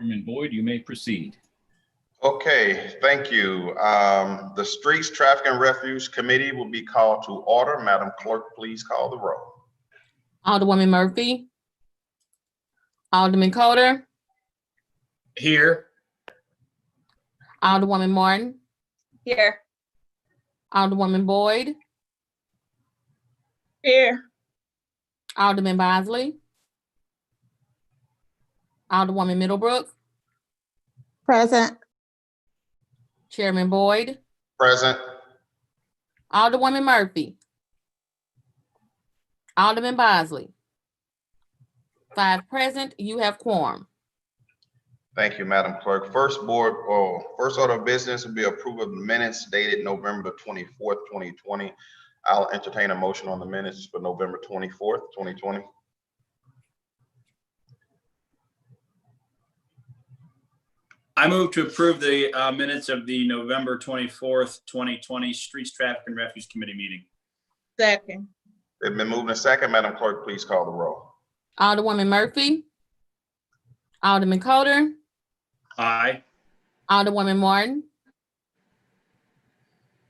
Chairman Boyd, you may proceed. Okay, thank you. The Streets, Traffic and Refuse Committee will be called to order. Madam Clerk, please call the roll. Alderwoman Murphy. Alderman Coder. Here. Alderwoman Martin. Here. Alderwoman Boyd. Here. Alderman Bosley. Alderwoman Middlebrook. Present. Chairman Boyd. Present. Alderwoman Murphy. Alderman Bosley. 5 present, you have quorum. Thank you, Madam Clerk. First order of business will be approval of the minutes dated November the 24th, 2020. I'll entertain a motion on the minutes for November 24th, 2020. I move to approve the minutes of the November 24th, 2020 Streets, Traffic and Refuse Committee meeting. Second. It's been moved and second. Madam Clerk, please call the roll. Alderwoman Murphy. Alderman Coder. Aye. Alderwoman Martin.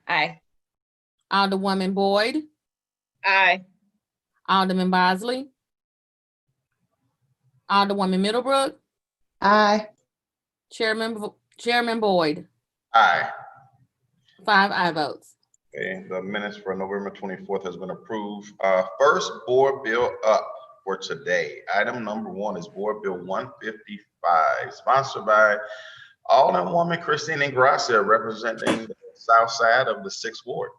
Aye. Alderwoman Boyd. Aye. Alderman Bosley. Alderwoman Middlebrook. Aye. Chairman Boyd. Aye. 5 aye votes. Okay, the minutes for November 24th has been approved. First board bill up for today. Item number 1 is Board Bill 155, sponsored by Alderwoman Christine Ingracia, representing the south side of the 6th Ward.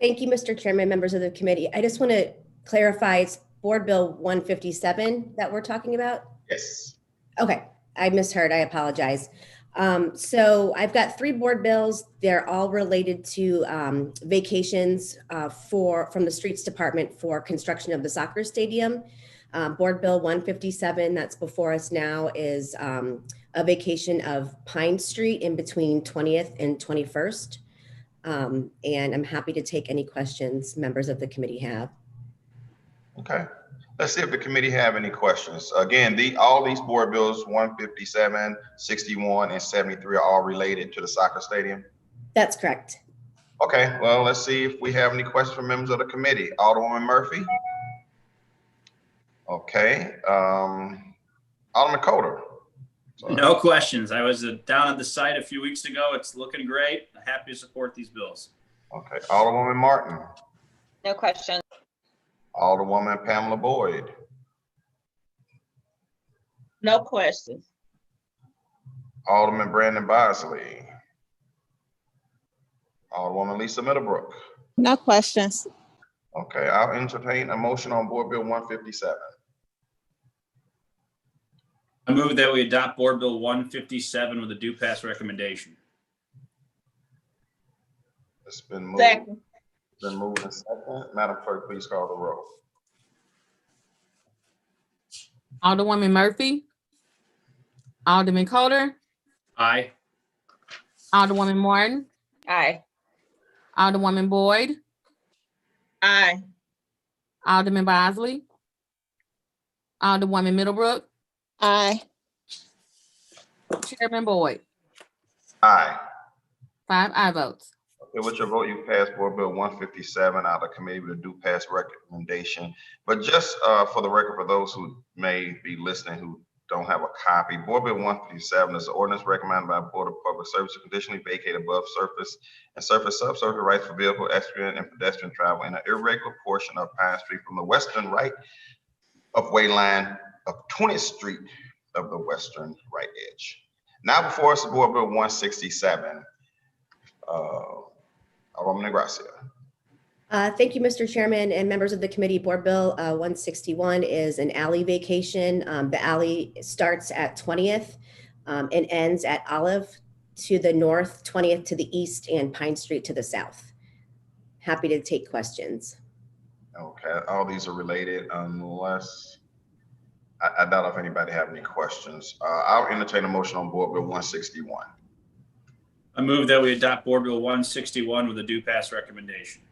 Thank you, Mr. Chairman, members of the committee. I just want to clarify, it's Board Bill 157 that we're talking about? Yes. Okay, I misheard, I apologize. So I've got 3 board bills. They're all related to vacations from the Streets Department for construction of the soccer stadium. Board Bill 157 that's before us now is a vacation of Pine Street in between 20th and 21st. And I'm happy to take any questions members of the committee have. Okay. Let's see if the committee have any questions. Again, all these board bills, 157, 61, and 73 are all related to the soccer stadium. That's correct. Okay, well, let's see if we have any questions from members of the committee. Alderwoman Murphy. Okay. Alderman Coder. Sorry. No questions. I was down at the site a few weeks ago. It's looking great. I'm happy to support these bills. Okay. Alderwoman Martin. No question. Alderwoman Pamela Boyd. No questions. Alderman Brandon Bosley. Alderwoman Lisa Middlebrook. No questions. Okay, I'll entertain a motion on Board Bill 157. I move that we adopt Board Bill 157 with a due pass recommendation. It's been moved. Second. Been moved and second. Madam Clerk, please call the roll. Alderwoman Murphy. Alderman Coder. Aye. Alderwoman Martin. Aye. Alderwoman Boyd. Aye. Alderman Bosley. Alderwoman Middlebrook. Aye. Chairman Boyd. Aye. 5 aye votes. Okay, with your vote, you passed Board Bill 157 out of committee with a due pass recommendation. But just for the record, for those who may be listening who don't have a copy, Board Bill 157 is an ordinance recommended by the Board of Public Service to conditionally vacate above surface and surface subsurface rights for vehicle, equestrian, and pedestrian travel in an irregular portion of Pine Street from the western right of way line of 20th Street of the western right edge. Now before us, Board Bill 167. Alderwoman Ingracia. Thank you, Mr. Chairman and members of the committee. Board Bill 161 is an alley vacation. The alley starts at 20th and ends at Olive to the north, 20th to the east, and Pine Street to the south. Happy to take questions. Okay, all these are related unless, I doubt if anybody have any questions. I'll entertain a motion on Board Bill 161. I move that we adopt Board Bill 161 with a due pass recommendation.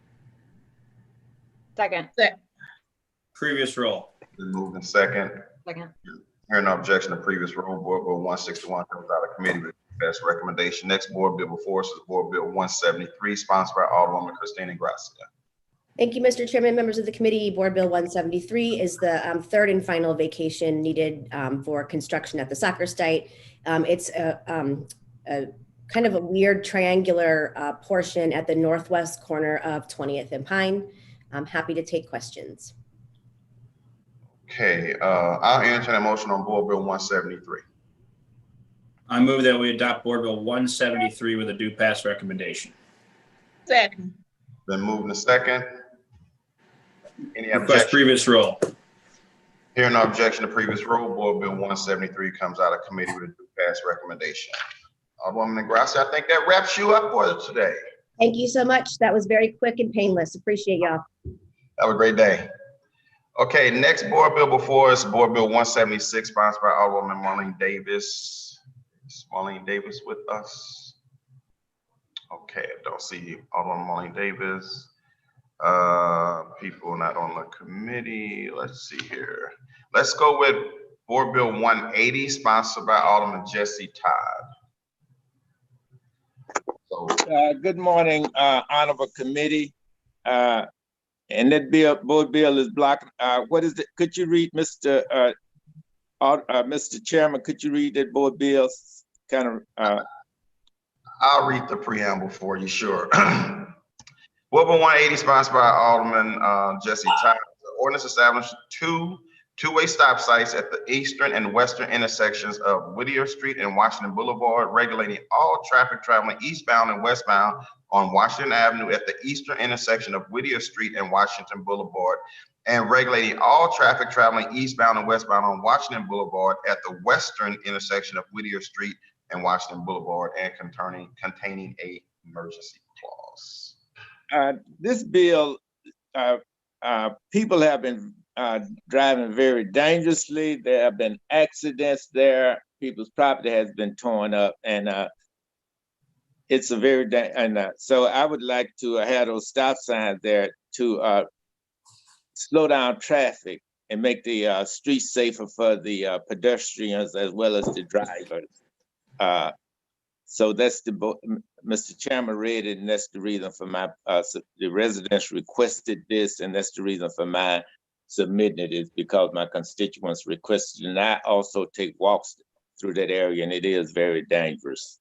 Second. Previous roll. Been moved in second. Second. Hearing no objection to previous rule, Board Bill 161 comes out of committee with pass recommendation. Next board bill before us is Board Bill 173, sponsored by Alderwoman Christina Gracia. Thank you, Mr. Chairman, members of the committee. Board Bill 173 is the third and final vacation needed for construction at the soccer site. It's a kind of a weird triangular portion at the northwest corner of 20th and Pine. I'm happy to take questions. Okay, I'll entertain a motion on Board Bill 173. I move that we adopt Board Bill 173 with a due pass recommendation. Second. Been moved in second. Any Request objection? previous rule. Hearing no objection to previous rule, Board Bill 173 comes out of committee with a due pass recommendation. Alderwoman Gracia, I think that wraps you up for today. Thank you so much. That was very quick and painless. Appreciate y'all. Have a great day. Okay, next board bill before us, Board Bill 176, sponsored by Alderwoman Marlene Davis. Is Marlene Davis with us? Okay, I don't see Alderwoman Marlene Davis. People not on the committee. Let's see here. Let's go with Board Bill 180, sponsored by Alderman Jesse Todd. So, Good morning, honorable committee. And that board bill is blocked. What is it? Could you read, Mr. Chairman, could you read that board bill? I'll read the preamble for you, sure. Board Bill 180, sponsored by Alderman Jesse Todd. The ordinance established two-way stop sites at the eastern and western intersections of Whittier Street and Washington Boulevard, regulating all traffic traveling eastbound and westbound on Washington Avenue at the eastern intersection of Whittier Street and Washington Boulevard, and regulating all traffic traveling eastbound and westbound on Washington Boulevard at the western intersection of Whittier Street and Washington Boulevard, and containing a emergency clause. This bill, people have been driving very dangerously. There have been accidents there. People's property has been torn up, and it's a very, so I would like to have those stop signs there to slow down traffic and make the streets safer for the pedestrians as well as the drivers. So that's Mr. Chairman read it, and that's the reason for my, the residents requested this, and that's the reason for my submitting it, is because my constituents requested it. And I also take walks through that area, and it is very dangerous.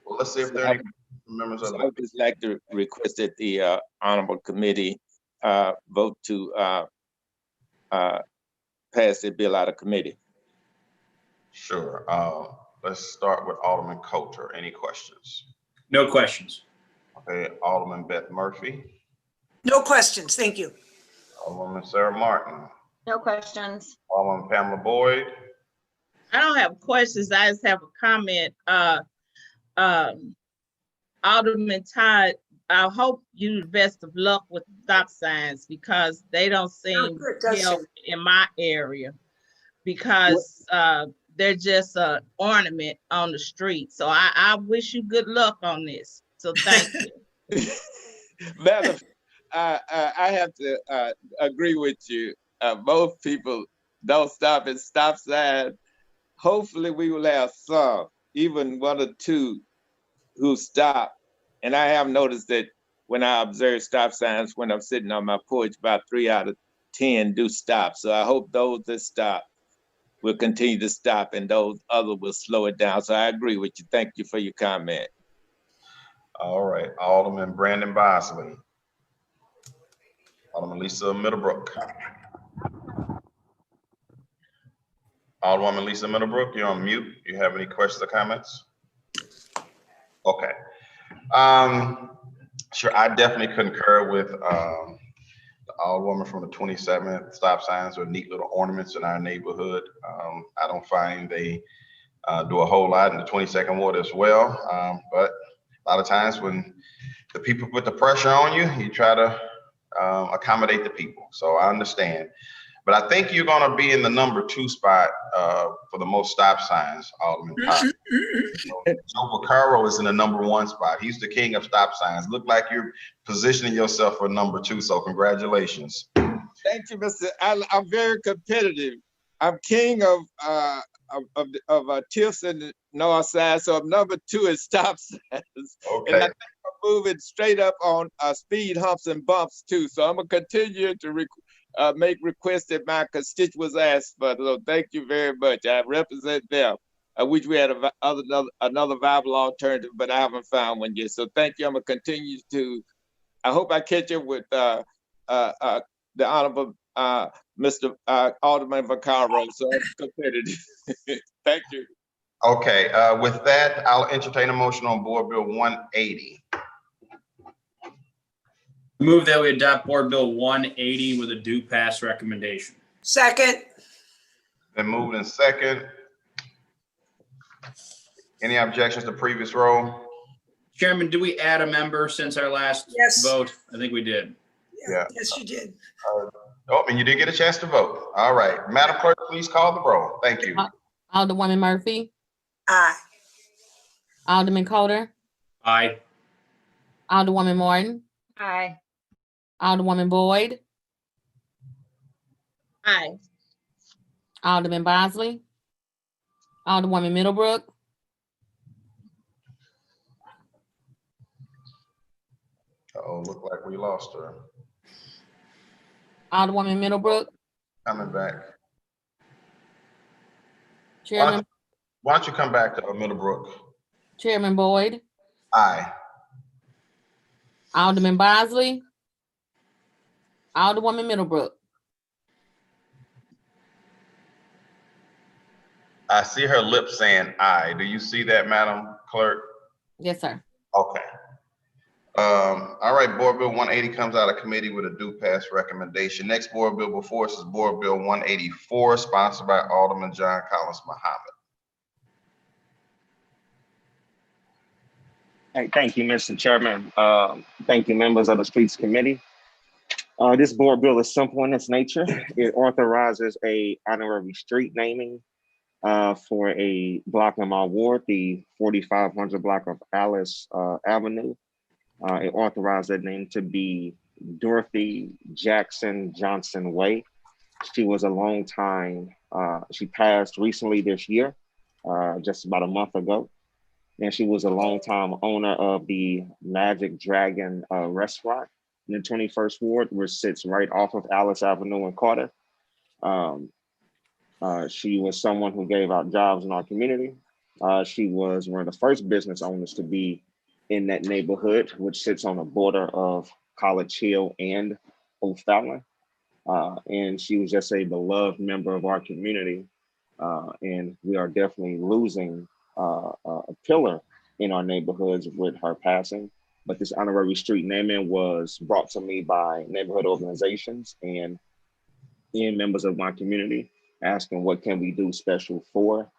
Well, let's see if there are any members of So the. I would just like to request that the honorable committee vote to pass the bill out of committee. Sure. Let's start with Alderman Coulter. Any questions? No questions. Okay, Alderman Beth Murphy. No questions, thank you. Alderwoman Sarah Martin. No questions. Alderman Pamela Boyd. I don't have questions. I just have a comment. Alderman Todd, I hope you the best of luck with stop signs, because they don't seem good, to does help in my area, because they're just an ornament on the street. So I wish you good luck on this. So thank you. Madam, I have to agree with you. Most people don't stop at stop signs. Hopefully we will have some, even one or two, who stop. And I have noticed that when I observe stop signs, when I'm sitting on my porch, about 3 out of 10 do stop. So I hope those that stop will continue to stop, and those others will slow it down. So I agree with you. Thank you for your comment. All right, Alderman Brandon Bosley. Alderman Lisa Middlebrook. Alderwoman Lisa Middlebrook, you're on mute. Do you have any questions or comments? Okay. Sure, I definitely concur with the Alderwoman from the 27th. Stop signs are neat little ornaments in our neighborhood. I don't find they do a whole lot in the 22nd ward as well. But a lot of times when the people put the pressure on you, you try to accommodate the people. So I understand. But I think you're going to be in the #2 spot for the most stop signs, Alderman. Joe Vaccaro is in the #1 spot. He's the king of stop signs. Look like you're positioning yourself for #2, so congratulations. Thank you, Mr. I'm very competitive. I'm king of tips in the north side, so number 2 is stop signs. And I Okay, think I'm moving straight up on speed humps and bumps too. So I'm gonna continue to make requests that my constituents ask for. So thank you very much. I represent them. I wish we had another viable alternative, but I haven't found one yet. So thank you. I'm gonna continue to. I hope I catch up with the honorable Mr. Alderman Vaccaro. So I'm competitive. Thank you. okay. With that, I'll entertain a motion on Board Bill 180. Move that we adopt Board Bill 180 with a due pass recommendation. Second. Been moved in second. Any objections to previous roll? Chairman, do we add a member since our last Yes. vote? I think we did. Yeah. Yes, you did. Oh, and you did get a chance to vote. All right. Madam Clerk, please call the roll. Thank you. Alderwoman Murphy, Aye. Alderman Coder, Aye. Alderwoman Martin, Aye. Alderwoman Boyd, Aye. Alderman Bosley, Alderwoman Middlebrook, Oh, look like we lost her. Alderwoman Middlebrook, Coming back. Chairman, Why don't you come back to Middlebrook? Chairman Boyd, Aye. Alderman Bosley, Alderwoman Middlebrook. I see her lips saying aye. Do you see that, Madam Clerk? Yes, sir. Okay. All right, Board Bill 180 comes out of committee with a due pass recommendation. Next Board Bill before us is Board Bill 184, sponsored by Alderman John Collins Muhammad. Hey, thank you, Mr. Chairman. Thank you, members of the Streets Committee. This board bill is simple in its nature. It authorizes a honorary street naming for a block in my ward, the 4500 block of Alice Avenue. It authorized that name to be Dorothy Jackson Johnson Way. She was a long time, she passed recently this year, just about a month ago. And she was a longtime owner of the Magic Dragon restaurant in the 21st Ward, which sits right off of Alice Avenue and Carter. She was someone who gave out jobs in our community. She was one of the first business owners to be in that neighborhood, which sits on the border of College Hill and O'Fallon. And she was just a beloved member of our community. And we are definitely losing a pillar in our neighborhoods with her passing. But this honorary street naming was brought to me by neighborhood organizations and members of my community asking what can we do special for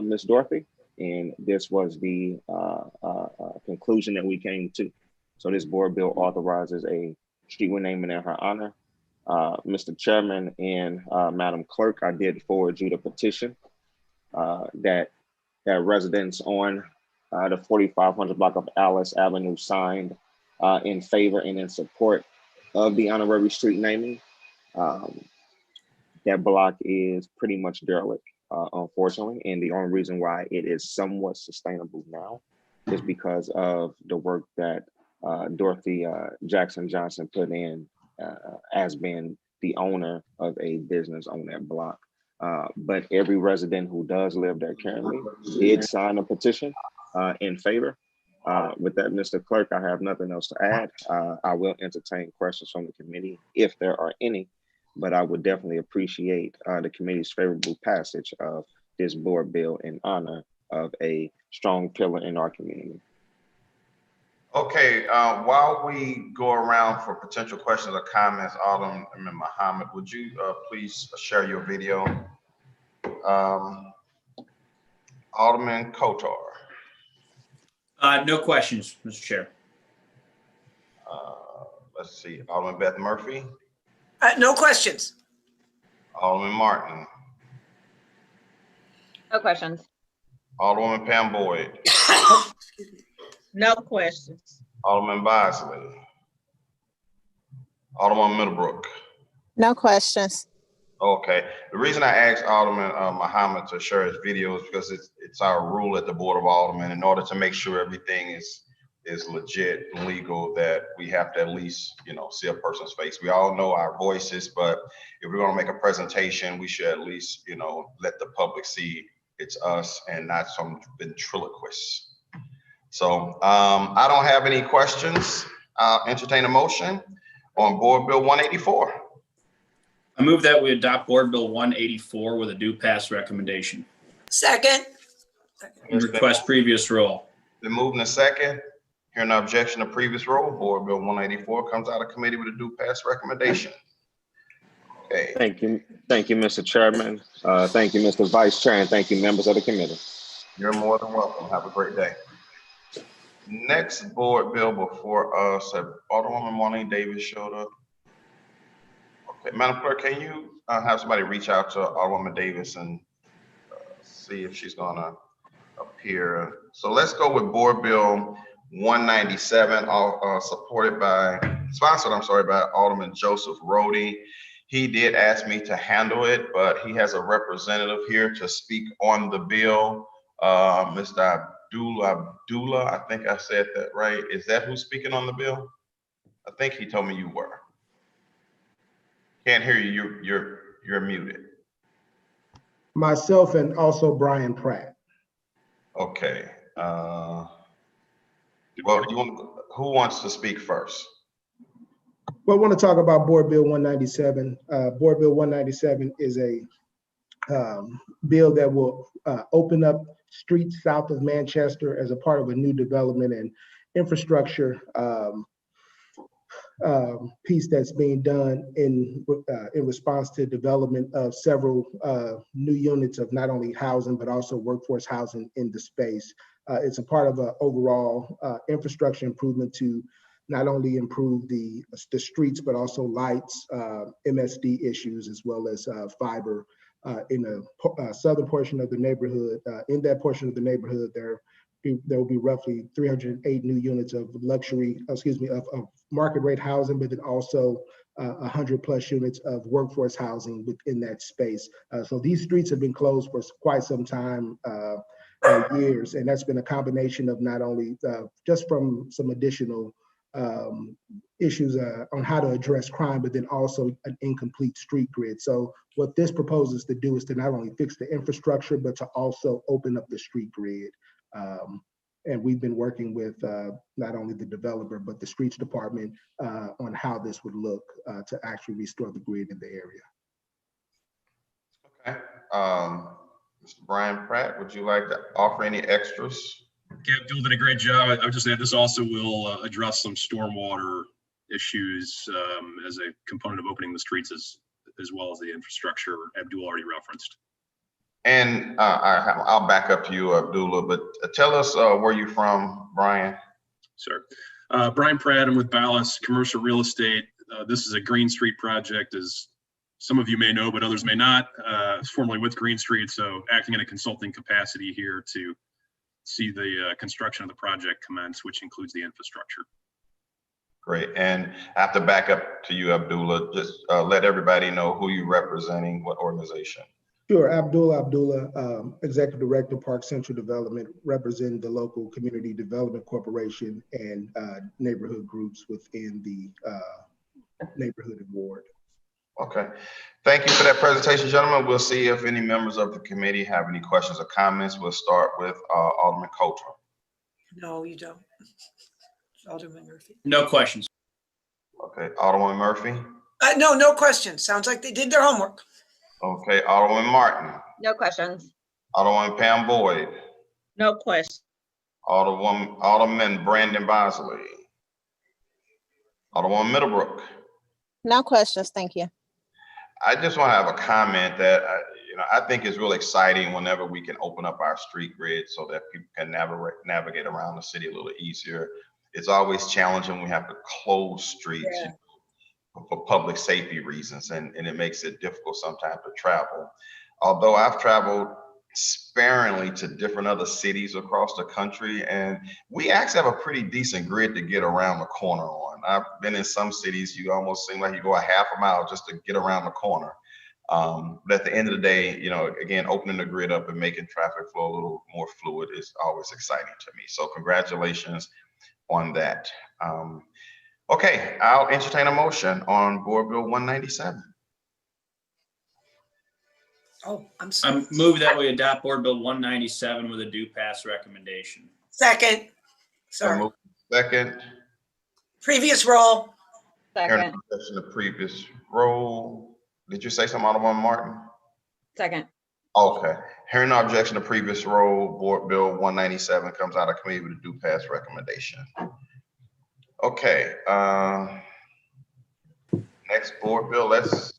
Miss Dorothy. And this was the conclusion that we came to. So this board bill authorizes a street renaming in her honor. Mr. Chairman and Madam Clerk, I did forward you the petition that residents on the 4500 block of Alice Avenue signed in favor and in support of the honorary street naming. That block is pretty much derelict, unfortunately. And the only reason why it is somewhat sustainable now is because of the work that Dorothy Jackson Johnson put in as being the owner of a business on that block. But every resident who does live there currently did sign a petition in favor. With that, Mr. Clerk, I have nothing else to add. I will entertain questions from the committee if there are any, but I would definitely appreciate the committee's favorable passage of this board bill in honor of a strong pillar in our community. Okay, while we go around for potential questions or comments, Alderman Muhammad, would you please share your video? Alderman Kotar. No questions, Mr. Chair. Let's see, Alderman Beth Murphy. No questions. Alderman Martin. No questions. Alderwoman Pam Boyd. No questions. Alderman Bosley. Alderman Middlebrook. No questions. Okay, the reason I asked Alderman Muhammad to share his video is because it's our rule at the Board of Aldermen, in order to make sure everything is legit and legal, that we have to at least, see a person's face. We all know our voices, but if we're gonna make a presentation, we should at least, let the public see it's us and not some ventriloquist. So I don't have any questions. I'll entertain a motion on Board Bill 184. I move that we adopt Board Bill 184 with a due pass recommendation. Second. And request previous roll. Been moved in a second. Hearing no objection to previous roll, Board Bill 184 comes out of committee with a due pass recommendation. Okay. Thank you, Mr. Chairman. Thank you, Mr. Vice Chair, and thank you, members of the committee. You're more than welcome. Have a great day. Next board bill before us, Alderwoman Marlene Davis showed up. Okay, Madam Clerk, can you have somebody reach out to Alderwoman Davis and see if she's gonna appear? So let's go with Board Bill 197, sponsored by Alderman Joseph Rhodey. He did ask me to handle it, but he has a representative here to speak on the bill. Mr. Abdullah, I think I said that right. Is that who's speaking on the bill? I think he told me you were. Can't hear you. You're muted. Myself and also Brian Pratt. Okay. Well, who wants to speak first? Well, I want to talk about Board Bill 197. Board Bill 197 is a bill that will open up streets south of Manchester as a part of a new development and infrastructure piece that's being done in response to development of several new units of not only housing, but also workforce housing in the space. It's a part of an overall infrastructure improvement to not only improve the streets, but also lights, MSD issues, as well as fiber in the southern portion of the neighborhood. In that portion of the neighborhood, there will be roughly 308 new units of of market rate housing, but then also 100+ units of workforce housing within that space. So these streets have been closed for quite some time, years, and that's been a combination of not only just from some additional issues on how to address crime, but then also an incomplete street grid. So what this proposes to do is to not only fix the infrastructure, but to also open up the street grid. And we've been working with not only the developer, but the streets department on how this would look to actually restore the grid in the area. Okay. Mr. Brian Pratt, would you like to offer any extras? Okay, Abdul did a great job. I would just add this also will address some stormwater issues as a component of opening the streets as well as the infrastructure Abdul already referenced. And I'll back up to you, Abdullah, but tell us where you're from, Brian. Sir. Brian Pratt, I'm with Ballas Commercial Real Estate. This is a Green Street project, as some of you may know, but others may not. Formerly with Green Street, so acting in a consulting capacity here to see the construction of the project commence, which includes the infrastructure. Great. And I have to back up to you, Abdullah. Just let everybody know who you're representing, what organization. Sure, Abdullah, Executive Director, Park Central Development, representing the local Community Development Corporation and neighborhood groups within the neighborhood and ward. Okay, thank you for that presentation, gentlemen. We'll see if any members of the committee have any questions or comments. We'll start with Alderman Coulter. No, you don't. Alderman Murphy. No questions. Okay, Alderman Murphy. No questions. Sounds like they did their homework. Okay, Alderman Martin. No questions. Alderman Pam Boyd. No question. Alderman Brandon Bosley. Alderman Middlebrook. No questions, thank you. I just want to have a comment that I think is really exciting whenever we can open up our street grid so that people can navigate around the city a little easier. It's always challenging. We have to close streets for public safety reasons, and it makes it difficult sometimes to travel. Although I've traveled sparingly to different other cities across the country. And we actually have a pretty decent grid to get around the corner on. I've been in some cities, you almost seem like you go a half a mile just to get around the corner. But at the end of the day, you know, again, opening the grid up and making traffic flow a little more fluid is always exciting to me. So congratulations on that. Okay, I'll entertain a motion on Board Bill 197. Oh, I'm sorry. Move that we adopt Board Bill 197 with a due pass recommendation. Second. So Sorry. move second. Previous roll. Hearing Second, no objection to previous roll. Did you say something, Alderman Martin? second, Okay. Hearing no objection to previous roll, Board Bill 197 comes out of committee with a due pass recommendation. Okay. Next board bill, let's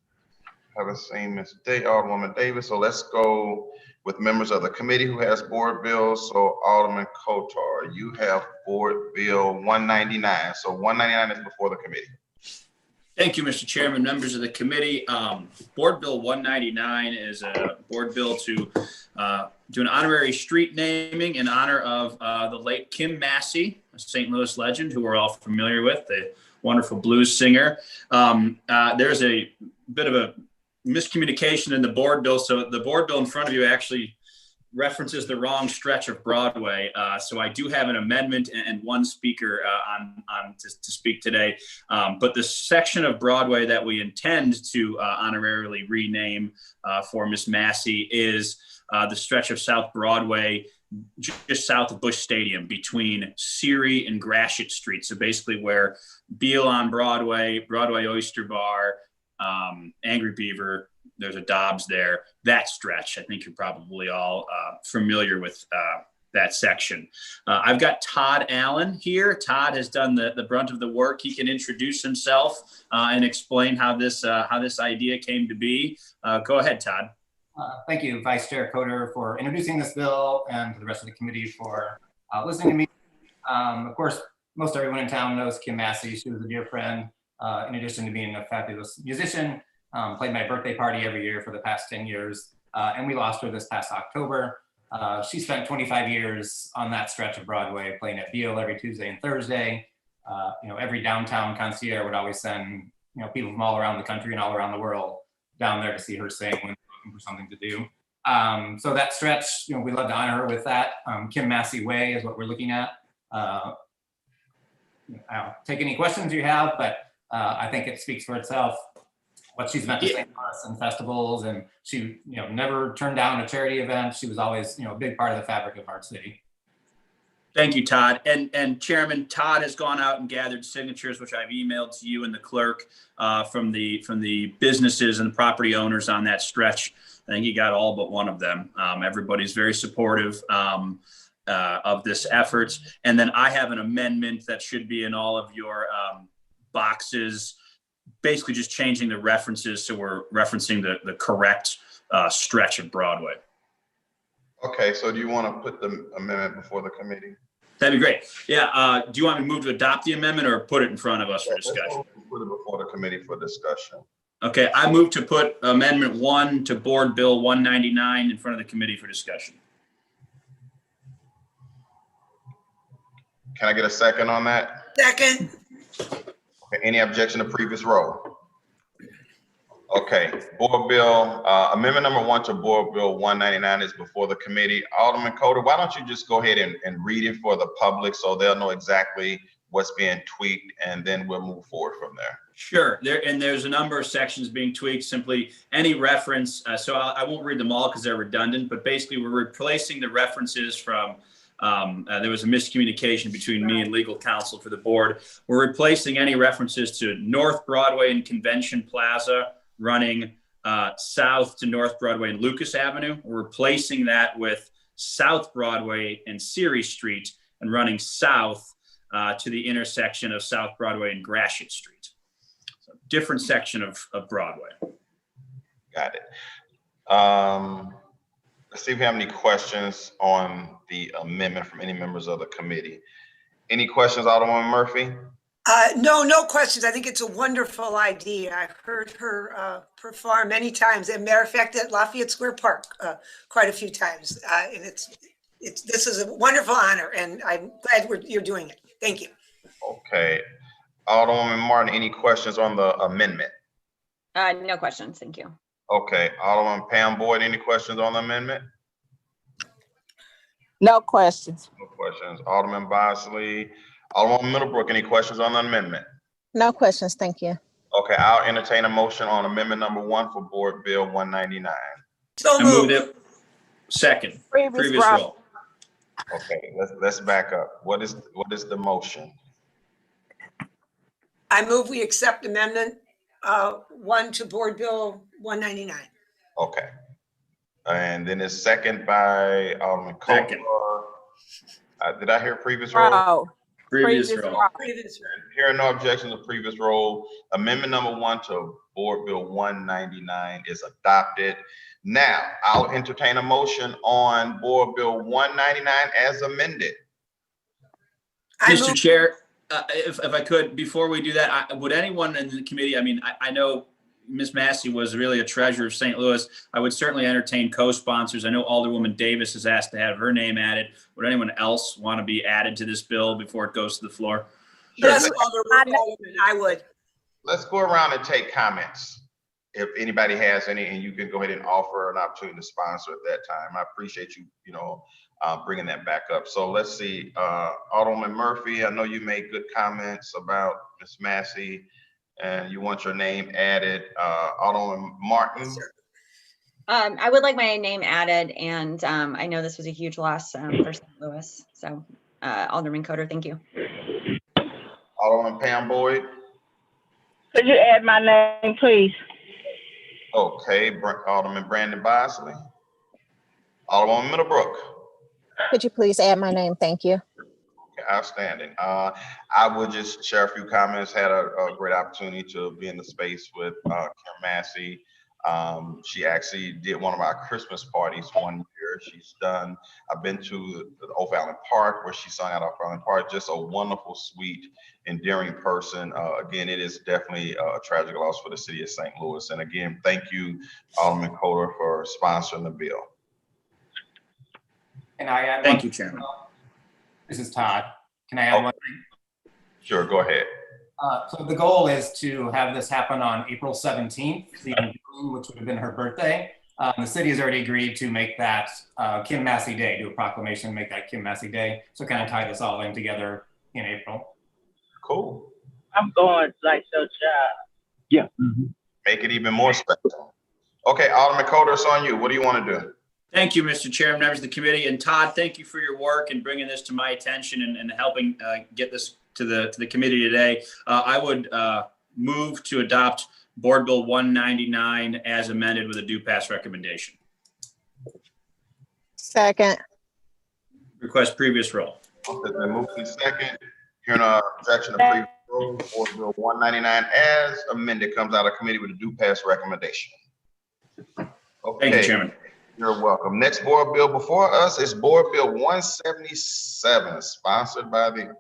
haven't seen Ms. Alderwoman Davis, so let's go with members of the committee who has board bills. So Alderman Kotar, you have Board Bill 199. So 199 is before the committee. Thank you, Mr. Chairman, members of the committee. Board Bill 199 is a board bill to do an honorary street naming in honor of the late Kim Massey, a St. Louis legend who we're all familiar with, the wonderful blues singer. There's a bit of a miscommunication in the board bill. So the board bill in front of you actually references the wrong stretch of Broadway. So I do have an amendment and one speaker to speak today. But the section of Broadway that we intend to honorarily rename for Miss Massey is the stretch of South Broadway, just south of Busch Stadium, between Seary and Gratiot Street. So basically where Beale on Broadway, Broadway Oyster Bar, Angry Beaver, there's a Dobbs there, that stretch. I think you're probably all familiar with that section. I've got Todd Allen here. Todd has done the brunt of the work. He can introduce himself and explain how this idea came to be. Go ahead, Todd. Thank you, Vice Chair Coder, for introducing this bill, and to the rest of the committee for listening to me. Of course, most everyone in town knows Kim Massey. She was a dear friend. In addition to being a fabulous musician, played my birthday party every year for the past 10 years. And we lost her this past October. She spent 25 years on that stretch of Broadway, playing at Beale every Tuesday and Thursday. Every downtown concierge would always send, people from all around the country and all around the world down there to see her sing when they're looking for something to do. So that stretch, we love to honor her with that. Kim Massey Way is what we're looking at. I'll take any questions you have, but I think it speaks for itself. What she's meant to St. Louis and festivals, and she, never turned down a charity event. She was always, a big part of the fabric of our city. Thank you, Todd. And Chairman, Todd has gone out and gathered signatures, which I've emailed to you and the clerk from the businesses and the property owners on that stretch. I think he got all but one of them. Everybody's very supportive of this effort. And then I have an amendment that should be in all of your boxes, basically just changing the references so we're referencing the correct stretch of Broadway. Okay, so do you want to put the amendment before the committee? That'd be great. Yeah. Do you want me to move to adopt the amendment or put it in front of us for discussion? Put it before the committee for discussion. Okay, I move to put Amendment 1 to Board Bill 199 in front of the committee for discussion. Can I get a second on that? Second. Okay, any objection to previous roll? Okay, Board Bill, Amendment number 1 to Board Bill 199 is before the committee. Alderman Coder, why don't you just go ahead and read it for the public so they'll know exactly what's being tweaked, and then we'll move forward from there. Sure. There's a number of sections being tweaked. Simply any reference. So I won't read them all because they're redundant, but basically we're replacing the references from there was a miscommunication between me and legal counsel for the board. We're replacing any references to North Broadway and Convention Plaza running south to North Broadway and Lucas Avenue. We're replacing that with South Broadway and Seary Street and running south to the intersection of South Broadway and Gratiot Street. So different section of Broadway. Got it. Let's see if we have any questions on the amendment from any members of the committee. Any questions, Alderwoman Murphy? No questions. I think it's a wonderful idea. I've heard her perform many times. As a matter of fact, at Lafayette Square Park, quite a few times. And this is a wonderful honor, and I'm glad you're doing it. Thank you. Okay. Alderwoman Martin, any questions on the amendment? No questions, thank you. Okay. Alderwoman Pam Boyd, any questions on the amendment? No questions. No questions. Alderman Bosley. Alderwoman Middlebrook, any questions on the amendment? No questions, thank you. Okay, I'll entertain a motion on amendment number 1 for Board Bill 199. So I moved moved. it. Second. Previous Previous roll. roll. Okay, let's back up. What is the motion? I move we accept amendment 1 to Board Bill 199. Okay. And then it's second by Alderman Coker. Second. Did I hear previous roll? Roll. Previous roll. Previous roll. Hearing no objection to previous roll, amendment number 1 to Board Bill 199 is adopted. Now, I'll entertain a motion on Board Bill 199 as amended. Mr. Chair, if I could, before we do that, would anyone in the committee, I mean, I know Ms. Massey was really a treasure of St. Louis. I would certainly entertain co-sponsors. I know Alderwoman Davis has asked to have her name added. Would anyone else want to be added to this bill before it goes to the floor? Yes, Alderman, I would. Let's go around and take comments. If anybody has any, and you can go ahead and offer an opportunity to sponsor at that time. I appreciate you, bringing that back up. So let's see, Alderman Murphy, I know you made good comments about Ms. Massey and you want your name added. Alderman Martin. I would like my name added, and I know this was a huge loss for St. Louis. So Alderman Coder, thank you. Alderman Pam Boyd. Could you add my name, please? Okay, Alderman Brandon Bosley. Alderman Middlebrook. Could you please add my name? Thank you. Okay, outstanding. I would just share a few comments. Had a great opportunity to be in the space with Kim Massey. She actually did one of our Christmas parties one year. I've been to the Oak Island Park where she sung at Oak Island Park. Just a wonderful, sweet, endearing person. Again, it is definitely a tragic loss for the city of St. Louis. And again, thank you, Alderman Coder, for sponsoring the bill. Can I add Thank you, Chairman. This is Todd. Can I add one thing? Sure, go ahead. So the goal is to have this happen on April 17th, which would have been her birthday. The city has already agreed to make that Kim Massey Day, do a proclamation, make that Kim Massey Day. So kind of tie this all in together in April. Cool. I'm going like so, child. Yeah. Make it even more special. Okay, Alderman Coder, it's on you. What do you want to do? Thank you, Mr. Chairman, members of the committee. And Todd, thank you for your work and bringing this to my attention and helping get this to the committee today. I would move to adopt Board Bill 199 as amended with a due pass recommendation. Second. Request previous roll. Okay, then move to second. Hearing no objection to previous roll, Board Bill 199 as amended comes out of committee with a due pass recommendation. Okay. Thank you, Chairman. You're welcome. Next board bill before us is Board Bill 177, sponsored by the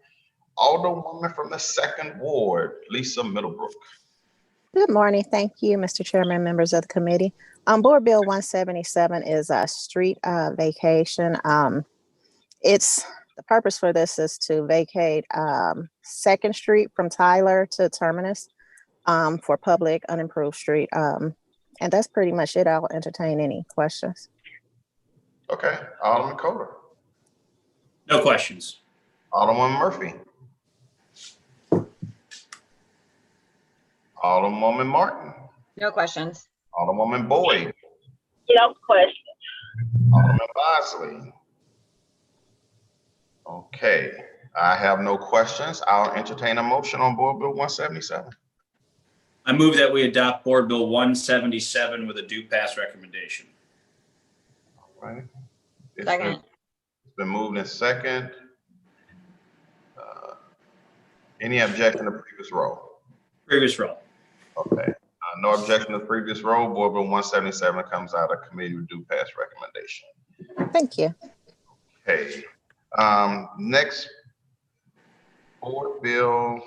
Alderwoman from the 2nd Ward, Lisa Middlebrook. Good morning. Thank you, Mr. Chairman, members of the committee. Board Bill 177 is a street vacation. The purpose for this is to vacate 2nd Street from Tyler to Terminus for public unimproved street. And that's pretty much it. I'll entertain any questions. Okay, Alderman Coder. No questions. Alderman Murphy. Alderwoman Martin. No questions. Alderwoman Boyd. No questions. Alderman Bosley. Okay, I have no questions. I'll entertain a motion on Board Bill 177. I move that we adopt Board Bill 177 with a due pass recommendation. All right. Second. It's been moved in second. Any objection to previous roll? Previous roll. Okay. No objection to previous roll. Board Bill 177 comes out of committee with due pass recommendation. Thank you. Okay. Next Board Bill,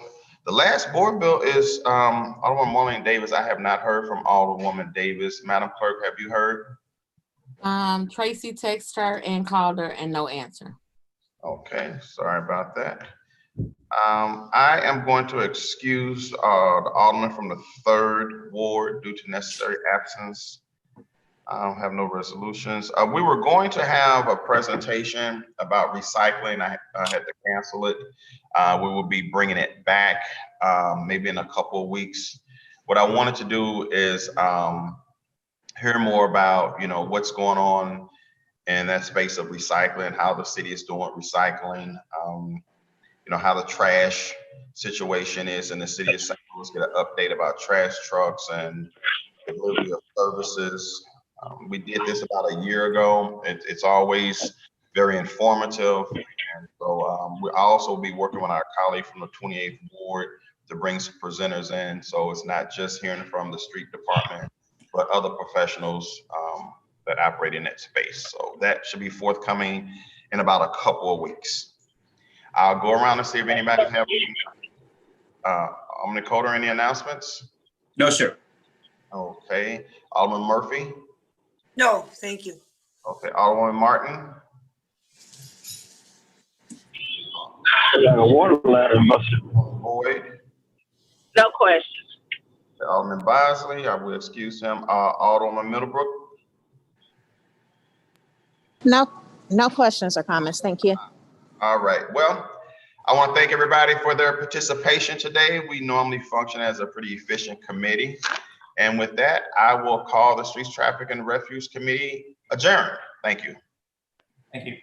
the The last board bill is Alderwoman Marlene Davis. I have not heard from Alderwoman Davis. Madam Clerk, have you heard? Tracy texted her and called her and no answer. Okay, sorry about that. I am going to excuse the Alderman from the 3rd Ward due to necessary absence. I don't have no resolutions. We were going to have a presentation about recycling. I had to cancel it. We will be bringing it back maybe in a couple of weeks. What I wanted to do is hear more about, what's going on in that space of recycling, how the city is doing recycling, how the trash situation is in the city of St. Louis, get an update about trash trucks and delivery of services. We did this about a year ago. It's always very informative. And so we'll also be working with our colleague from the 28th Ward to bring some presenters in. So it's not just hearing from the street department, but other professionals that operate in that space. So that should be forthcoming in about a couple of weeks. I'll go around and see if anybody have Alderman Coder, any announcements? No, sir. Okay. Alderman Murphy? No, thank you. Okay. Alderman Martin? Water ladder Boyd? No questions. Alderman Bosley, I will excuse him. Alderman Middlebrook? No questions or comments. Thank you. All right. Well, I want to thank everybody for their participation today. We normally function as a pretty efficient committee. And with that, I will call the Streets, Traffic, and Refuse Committee adjourned. Thank you. Thank you.